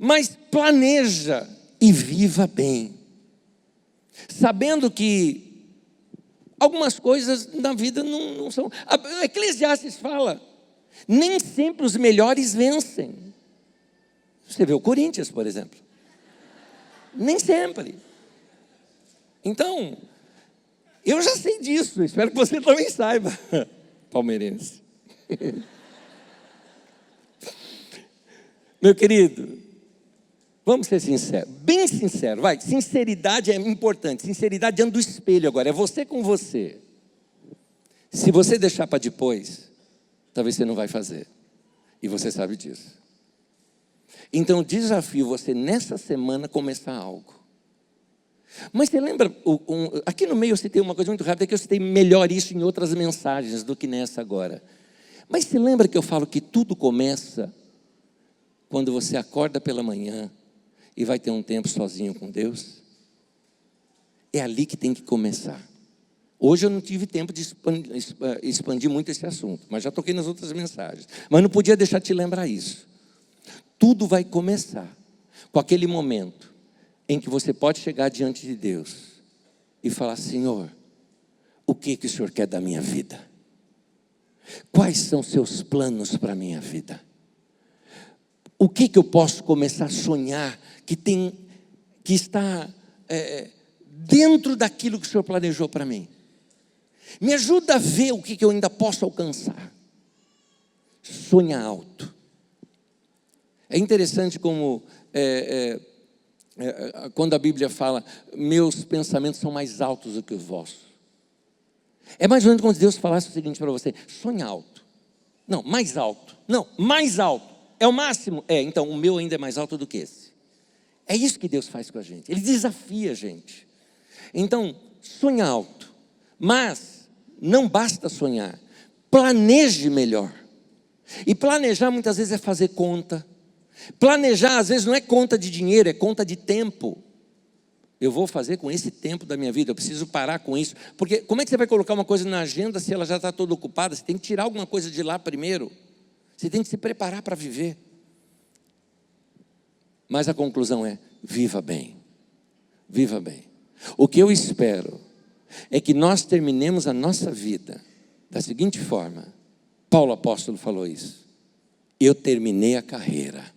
Mas planeja e viva bem. Sabendo que algumas coisas na vida não são... A Eclesiastes fala, nem sempre os melhores vencem. Você vê o Corinthians, por exemplo. Nem sempre. Então, eu já sei disso, espero que você também saiba, palmeirense. Meu querido, vamos ser sinceros, bem sinceros, vai, sinceridade é importante, sinceridade diante do espelho agora, é você com você. Se você deixar para depois, talvez você não vai fazer, e você sabe disso. Então, eu desafio você nessa semana começar algo. Mas você lembra, aqui no meio eu citei uma coisa muito rápida, que eu citei melhor isso em outras mensagens do que nessa agora. Mas você lembra que eu falo que tudo começa quando você acorda pela manhã e vai ter um tempo sozinho com Deus? É ali que tem que começar. Hoje eu não tive tempo de expandir muito esse assunto, mas já toquei nas outras mensagens. Mas não podia deixar de te lembrar isso. Tudo vai começar com aquele momento em que você pode chegar diante de Deus e falar, Senhor, o que o Senhor quer da minha vida? Quais são seus planos para a minha vida? O que eu posso começar a sonhar que está dentro daquilo que o Senhor planejou para mim? Me ajuda a ver o que eu ainda posso alcançar. Sonha alto. É interessante como... quando a Bíblia fala, meus pensamentos são mais altos do que os vossos. É mais ou menos como se Deus falasse o seguinte para você, sonha alto. Não, mais alto. Não, mais alto. É o máximo? Então o meu ainda é mais alto do que esse. É isso que Deus faz com a gente. Ele desafia a gente. Então, sonha alto. Mas não basta sonhar. Planeje melhor. E planejar muitas vezes é fazer conta. Planejar às vezes não é conta de dinheiro, é conta de tempo. Eu vou fazer com esse tempo da minha vida, eu preciso parar com isso. Porque como é que você vai colocar uma coisa na agenda se ela já está toda ocupada? Você tem que tirar alguma coisa de lá primeiro. Você tem que se preparar para viver. Mas a conclusão é, viva bem. Viva bem. O que eu espero é que nós terminemos a nossa vida da seguinte forma. Paulo apóstolo falou isso. Eu terminei a carreira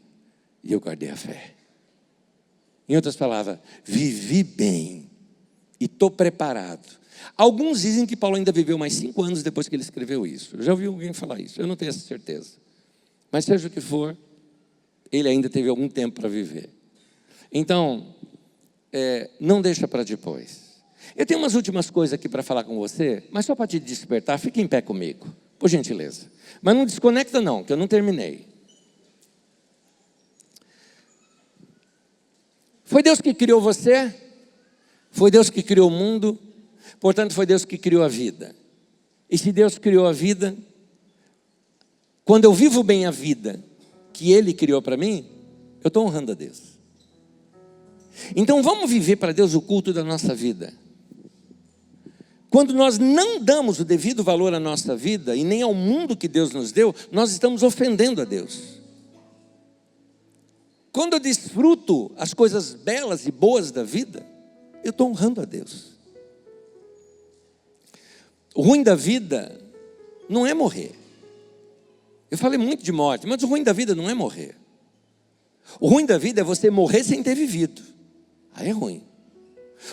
e eu guardei a fé. Em outras palavras, vivi bem e estou preparado. Alguns dizem que Paulo ainda viveu mais 5 anos depois que ele escreveu isso. Eu já ouvi alguém falar isso, eu não tenho essa certeza. Mas seja o que for, ele ainda teve algum tempo para viver. Então, não deixa para depois. Eu tenho umas últimas coisas aqui para falar com você, mas só para te despertar, fique em pé comigo, por gentileza. Mas não desconecta não, que eu não terminei. Foi Deus que criou você, foi Deus que criou o mundo, portanto foi Deus que criou a vida. E se Deus criou a vida, quando eu vivo bem a vida que Ele criou para mim, eu estou honrando a Deus. Então vamos viver para Deus o culto da nossa vida. Quando nós não damos o devido valor à nossa vida e nem ao mundo que Deus nos deu, nós estamos ofendendo a Deus. Quando eu desfruto as coisas belas e boas da vida, eu estou honrando a Deus. O ruim da vida não é morrer. Eu falei muito de morte, mas o ruim da vida não é morrer. O ruim da vida é você morrer sem ter vivido. Aí é ruim.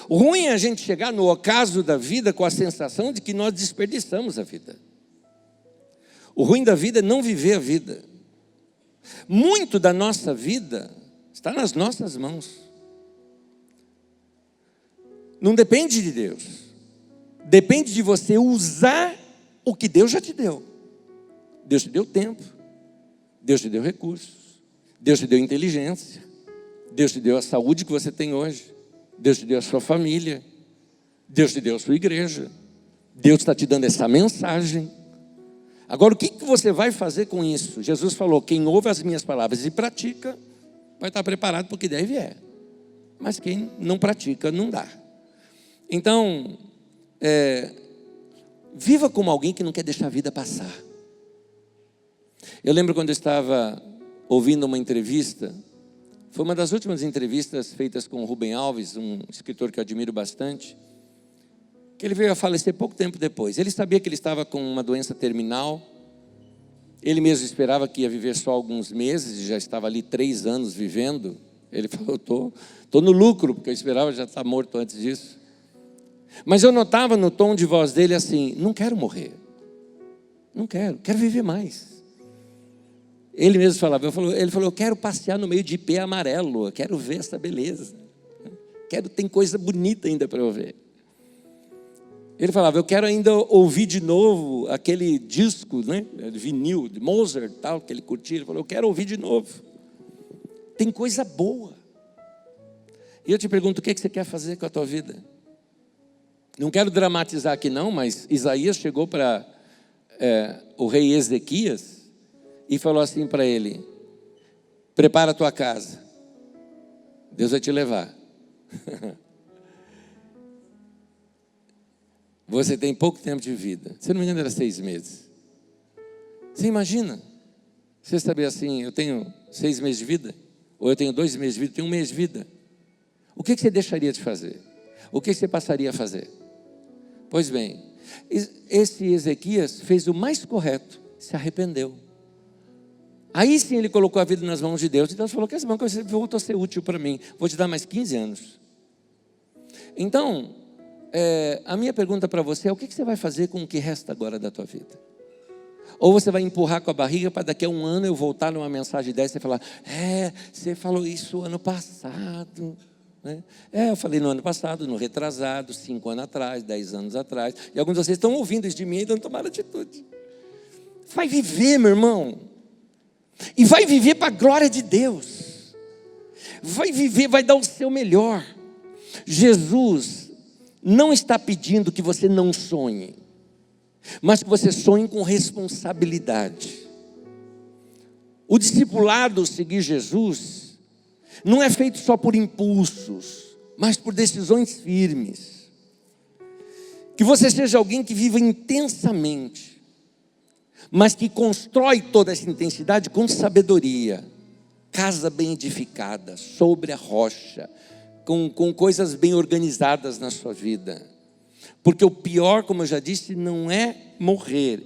O ruim é a gente chegar no ocaso da vida com a sensação de que nós desperdiçamos a vida. O ruim da vida é não viver a vida. Muito da nossa vida está nas nossas mãos. Não depende de Deus. Depende de você usar o que Deus já te deu. Deus te deu tempo. Deus te deu recursos. Deus te deu inteligência. Deus te deu a saúde que você tem hoje. Deus te deu a sua família. Deus te deu a sua igreja. Deus está te dando essa mensagem. Agora, o que você vai fazer com isso? Jesus falou, quem ouve as minhas palavras e pratica, vai estar preparado para o que der e vier. Mas quem não pratica, não dá. Então, viva como alguém que não quer deixar a vida passar. Eu lembro quando eu estava ouvindo uma entrevista, foi uma das últimas entrevistas feitas com o Rubem Alves, um escritor que eu admiro bastante, que ele veio a falecer pouco tempo depois. Ele sabia que ele estava com uma doença terminal, ele mesmo esperava que ia viver só alguns meses, e já estava ali 3 anos vivendo. Ele falou, estou no lucro, porque eu esperava já estar morto antes disso. Mas eu notava no tom de voz dele assim, não quero morrer, não quero viver mais. Ele mesmo falava, ele falou, eu quero passear no meio de ipê amarelo, eu quero ver essa beleza, tem coisa bonita ainda para eu ver. Ele falava, eu quero ainda ouvir de novo aquele disco, né, vinil, de Mozart, tal, que ele curtia. Ele falou, eu quero ouvir de novo, tem coisa boa. E eu te pergunto, o que você quer fazer com a tua vida? Não quero dramatizar aqui não, mas Isaías chegou para o rei Ezequias e falou assim para ele, prepara a tua casa, Deus vai te levar. Você tem pouco tempo de vida. Se não me engano era 6 meses. Você imagina? Você saber assim, eu tenho 6 meses de vida, ou eu tenho 2 meses de vida, eu tenho 1 mês de vida. O que você deixaria de fazer? O que você passaria a fazer? Pois bem, esse Ezequias fez o mais correto, se arrependeu. Aí sim ele colocou a vida nas mãos de Deus. E Deus falou que essa mão voltou a ser útil para mim. Vou te dar mais 15 anos. Então, a minha pergunta para você é, o que você vai fazer com o que resta agora da tua vida? Ou você vai empurrar com a barriga para daqui a 1 ano eu voltar numa mensagem dessa e falar, você falou isso ano passado. Né? Eu falei no ano passado, no retrasado, 5 anos atrás, 10 anos atrás. E alguns de vocês estão ouvindo isso de mim e ainda não tomaram atitude. Vai viver, meu irmão. E vai viver para a glória de Deus. Vai viver, vai dar o seu melhor. Jesus não está pedindo que você não sonhe, mas que você sonhe com responsabilidade. O discipulado, seguir Jesus, não é feito só por impulsos, mas por decisões firmes. Que você seja alguém que viva intensamente, mas que constrói toda essa intensidade com sabedoria, casa bem edificada, sobre a rocha, com coisas bem organizadas na sua vida. Porque o pior, como eu já disse, não é morrer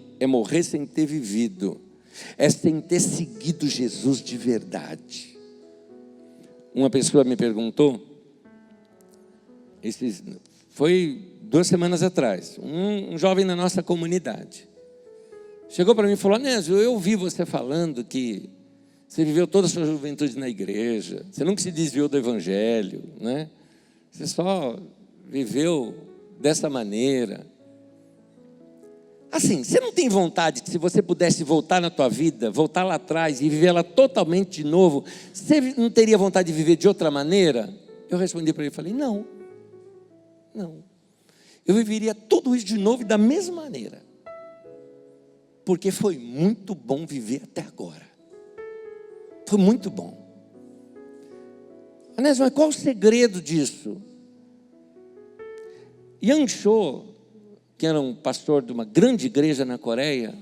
sem ter vivido, é sem ter seguido Jesus de verdade. Uma pessoa me perguntou, foi 2 semanas atrás, um jovem na nossa comunidade, chegou para mim e falou, Anésio, eu ouvi você falando que você viveu toda a sua juventude na igreja, você nunca se desviou do evangelho, né? Você só viveu dessa maneira. Assim, você não tem vontade que se você pudesse voltar na tua vida, voltar lá atrás e viver ela totalmente de novo, você não teria vontade de viver de outra maneira? Eu respondi para ele, falei, não. Eu viveria tudo isso de novo e da mesma maneira. Porque foi muito bom viver até agora. Foi muito bom. Anésio, mas qual o segredo disso? Yang Cho, que era um pastor de uma grande igreja na Coreia,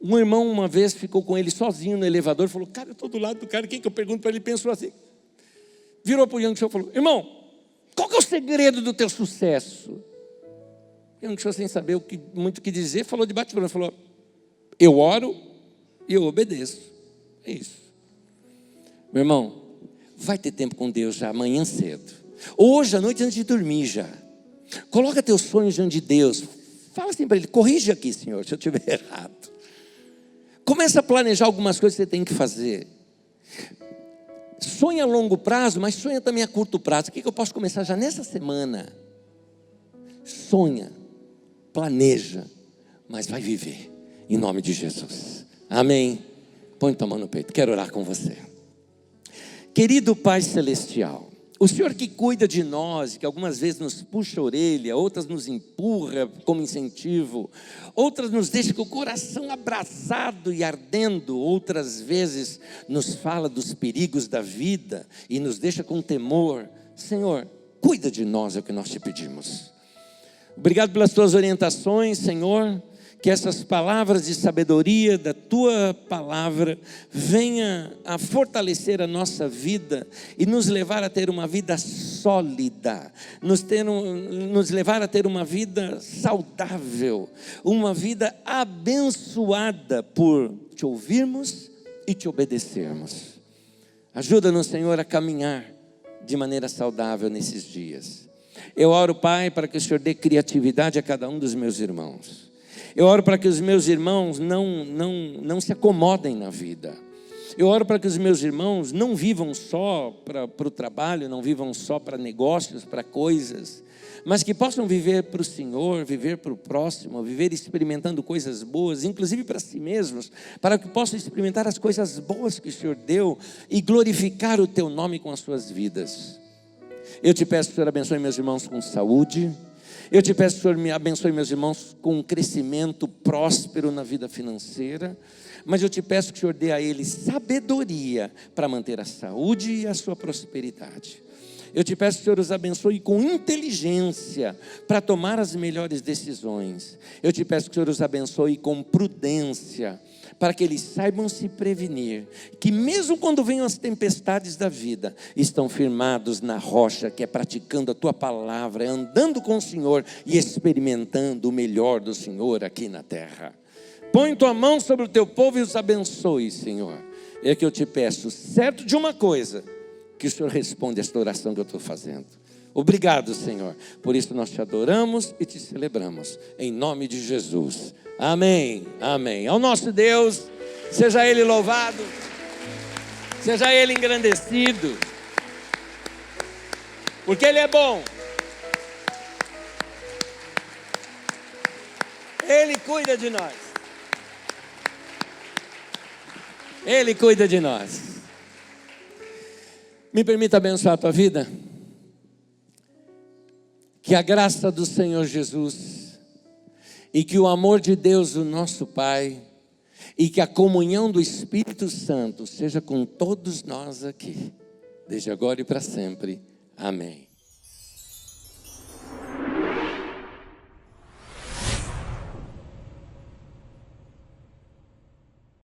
um irmão uma vez ficou com ele sozinho no elevador e falou, cara, eu estou do lado do cara, quem que eu pergunto para ele? Pensou assim, virou para o Yang Cho e falou, irmão, qual que é o segredo do teu sucesso? Yang Cho, sem saber muito o que dizer, falou de bate-pronto, falou, eu oro e eu obedeço, é isso. Meu irmão, vai ter tempo com Deus já amanhã cedo, hoje à noite antes de dormir já. Coloca teus sonhos diante de Deus. Fala assim para Ele, corrige aqui, Senhor, se eu estiver errado. Começa a planejar algumas coisas que você tem que fazer. Sonha a longo prazo, mas sonha também a curto prazo. O que eu posso começar já nessa semana? Sonha, planeja, mas vai viver, em nome de Jesus. Amém? Põe tua mão no peito, quero orar com você. Querido Pai Celestial, o Senhor que cuida de nós, que algumas vezes nos puxa a orelha, outras nos empurra como incentivo, outras nos deixa com o coração abrasado e ardendo, outras vezes nos fala dos perigos da vida e nos deixa com temor. Senhor, cuida de nós, é o que nós te pedimos. Obrigado pelas tuas orientações, Senhor. Que essas palavras de sabedoria da Tua palavra venha a fortalecer a nossa vida e nos levar a ter uma vida sólida, nos levar a ter uma vida saudável, uma vida abençoada por Te ouvirmos e Te obedecermos. Ajuda-nos, Senhor, a caminhar de maneira saudável nesses dias. Eu oro, Pai, para que o Senhor dê criatividade a cada um dos meus irmãos. Eu oro para que os meus irmãos não se acomodem na vida. Eu oro para que os meus irmãos não vivam só para o trabalho, não vivam só para negócios, para coisas, mas que possam viver para o Senhor, viver para o próximo, viver experimentando coisas boas, inclusive para si mesmos, para que possam experimentar as coisas boas que o Senhor deu e glorificar o Teu nome com as suas vidas. Eu te peço que o Senhor abençoe meus irmãos com saúde. Eu te peço que o Senhor me abençoe meus irmãos com um crescimento próspero na vida financeira, mas eu te peço que o Senhor dê a eles sabedoria para manter a saúde e a sua prosperidade. Eu te peço que o Senhor os abençoe com inteligência para tomar as melhores decisões. Eu te peço que o Senhor os abençoe com prudência, para que eles saibam se prevenir, que mesmo quando venham as tempestades da vida, estão firmados na rocha, que é praticando a Tua palavra, é andando com o Senhor e experimentando o melhor do Senhor aqui na terra. Põe Tua mão sobre o Teu povo e os abençoe, Senhor. É que eu te peço, certo de uma coisa, que o Senhor responde esta oração que eu estou fazendo. Obrigado, Senhor. Por isso nós Te adoramos e Te celebramos, em nome de Jesus. Amém, amém. Ao nosso Deus, seja Ele louvado, seja Ele engrandecido, porque Ele é bom. Ele cuida de nós. Ele cuida de nós. Me permita abençoar a tua vida. Que a graça do Senhor Jesus e que o amor de Deus, o nosso Pai, e que a comunhão do Espírito Santo seja com todos nós aqui, desde agora e para sempre. Amém.